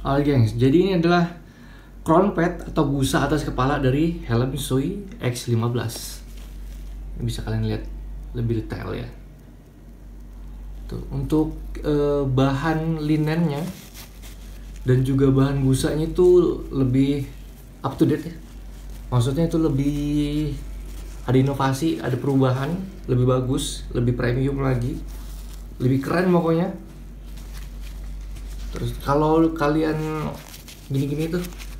Halo gengs, jadi ini adalah crown pad atau busa atas kepala dari helm Shui X15. Ini bisa kalian lihat lebih detail ya. Tuh, untuk bahan linennya dan juga bahan busanya itu lebih up to date ya. Maksudnya itu lebih ada inovasi, ada perubahan, lebih bagus, lebih premium lagi, lebih keren pokoknya. Terus kalau kalian gini-gini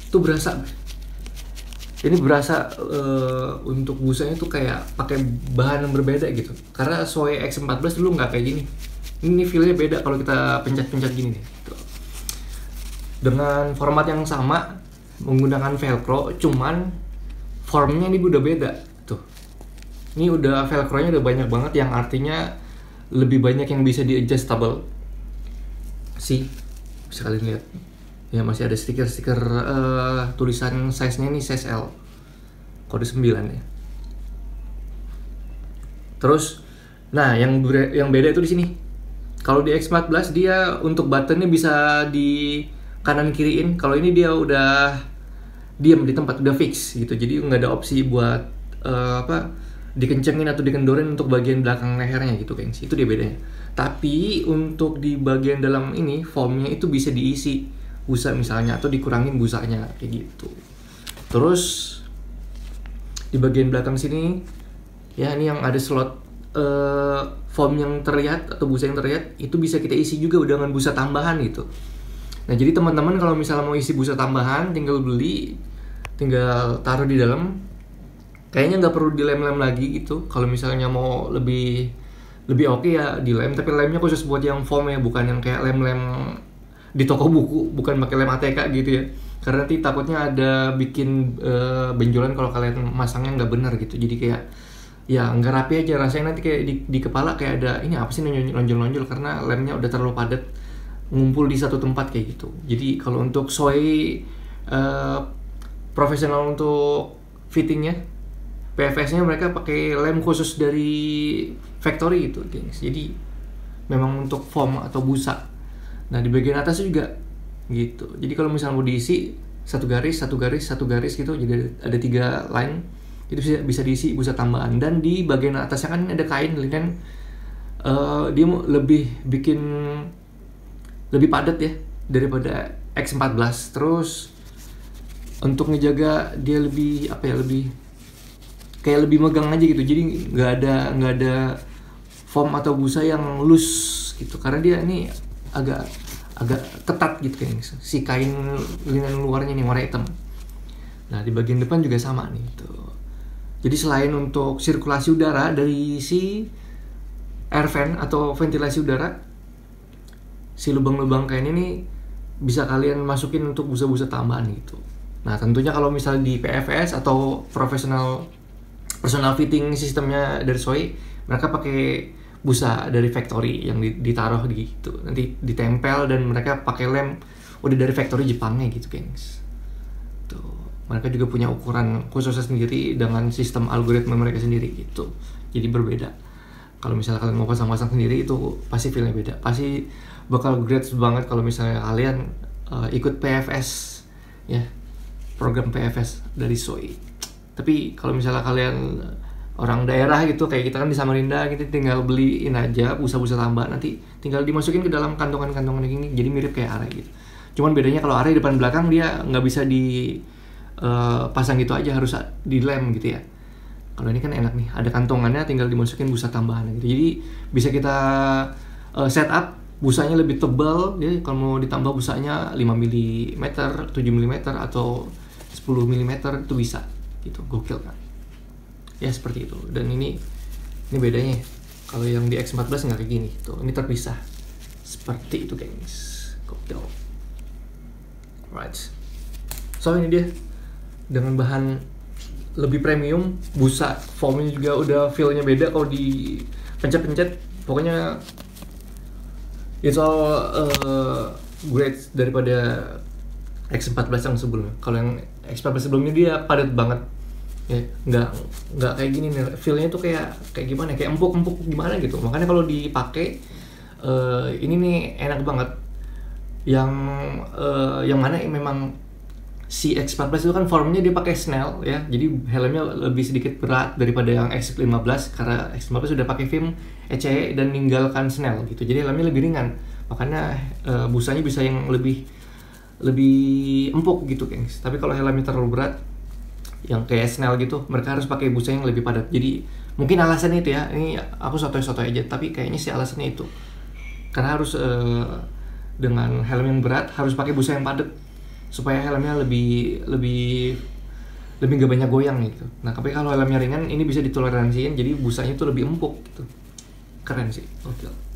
tuh berasa. Ini berasa untuk busanya tuh kayak pakai bahan yang berbeda gitu. Karena Shui X14 dulu nggak kayak gini. Ini feel-nya beda kalau kita pencet-pencet gini nih. Tuh. Dengan format yang sama, menggunakan velcro, cuman formnya ini udah beda. Tuh. Ini udah velcro-nya udah banyak banget, yang artinya lebih banyak yang bisa di-adjustable. Bisa kalian lihat ya, masih ada stiker-stiker tulisan size-nya nih size L, kode 9 ya. Terus nah yang beda itu di sini. Kalau di X14 dia untuk buttonnya bisa di kanan kiriin. Kalau ini dia udah diam di tempat, udah fix gitu. Jadi nggak ada opsi buat dikencengin atau dikendorin untuk bagian belakang lehernya gitu gengs. Itu dia bedanya. Tapi untuk di bagian dalam ini foamnya itu bisa diisi busa misalnya, atau dikurangin busanya kayak gitu. Terus di bagian belakang sini ya, ini yang ada slot foam yang terlihat atau busa yang terlihat itu bisa kita isi juga dengan busa tambahan gitu. Nah jadi teman-teman kalau misalnya mau isi busa tambahan, tinggal beli, tinggal taruh di dalam. Kayaknya nggak perlu dilem-lem lagi gitu. Kalau misalnya mau lebih oke ya dilem, tapi lemnya khusus buat yang foam ya, bukan yang kayak lem-lem di toko buku, bukan pakai lem ATK gitu ya. Karena nanti takutnya ada bikin benjolan kalau kalian masangnya nggak benar gitu. Jadi kayak ya nggak rapi aja rasanya, nanti kayak di kepala kayak ada ini apa sih nonjol-nonjol karena lemnya udah terlalu padat ngumpul di satu tempat kayak gitu. Jadi kalau untuk Shui profesional untuk fittingnya, PFS-nya mereka pakai lem khusus dari factory gitu, gengs. Jadi memang untuk foam atau busa. Nah di bagian atasnya juga gitu. Jadi kalau misalnya mau diisi satu garis gitu, jadi ada 3 line, itu bisa diisi busa tambahan. Dan di bagian atasnya kan ada kain linen, dia lebih padat ya daripada X14. Terus untuk ngejaga dia lebih kayak lebih megang aja gitu. Jadi nggak ada foam atau busa yang loose gitu, karena dia ini agak ketat gitu kan si kain linen luarnya nih warna hitam. Nah di bagian depan juga sama nih tuh. Jadi selain untuk sirkulasi udara dari si air fan atau ventilasi udara, si lubang-lubang kain ini bisa kalian masukin untuk busa-busa tambahan gitu. Nah tentunya kalau misalnya di PFS atau personal fitting sistemnya dari Shui, mereka pakai busa dari factory yang ditaruh gitu, nanti ditempel, dan mereka pakai lem udah dari factory Jepangnya gitu gengs. Tuh, mereka juga punya ukuran khususnya sendiri dengan sistem algoritma mereka sendiri gitu. Jadi berbeda. Kalau misalnya kalian mau pasang-pasang sendiri itu pasti feelnya beda. Pasti bakal great banget kalau misalnya kalian ikut PFS ya, program PFS dari Shui. Tapi kalau misalnya kalian orang daerah gitu, kayak kita kan di Samarinda gitu, tinggal beliin aja busa-busa tambahan, nanti tinggal dimasukin ke dalam kantongan-kantongan gini, jadi mirip kayak array gitu. Cuman bedanya kalau array depan belakang dia nggak bisa dipasang gitu aja, harus dilem gitu ya. Kalau ini kan enak nih, ada kantongannya, tinggal dimasukin busa tambahan gitu. Jadi bisa kita setup busanya lebih tebal ya. Kalau mau ditambah busanya 5 mm, 7 mm atau 10 mm itu bisa gitu, gokil kan ya, seperti itu. Dan ini bedanya kalau yang di X14 nggak kayak gini tuh, ini terpisah seperti itu gengs, gokil. Alright, so ini dia dengan bahan lebih premium, busa foamnya juga udah feel-nya beda kalau di pencet-pencet. Pokoknya it's all great daripada X14 yang sebelumnya. Kalau yang X14 sebelumnya dia padat banget ya, nggak kayak gini nih, feelnya tuh kayak gimana, kayak empuk gimana gitu. Makanya kalau dipakai ini nih enak banget yang mana memang si X14 itu kan formnya dia pakai Snell ya, jadi helmnya lebih sedikit berat daripada yang X15 karena X15 sudah pakai film ECE dan meninggalkan Snell gitu, jadi helmnya lebih ringan, makanya busanya bisa yang lebih empuk gitu gengs. Tapi kalau helmnya terlalu berat yang kayak Snell gitu, mereka harus pakai busa yang lebih padat. Jadi mungkin alasannya itu ya, ini aku sotoy-sotoy aja, tapi kayaknya sih alasannya itu karena harus dengan helm yang berat harus pakai busa yang padat supaya helmnya lebih gak banyak goyang gitu. Nah tapi kalau helmnya ringan ini bisa ditoleransiin, jadi busanya tuh lebih empuk gitu. Keren sih, oke.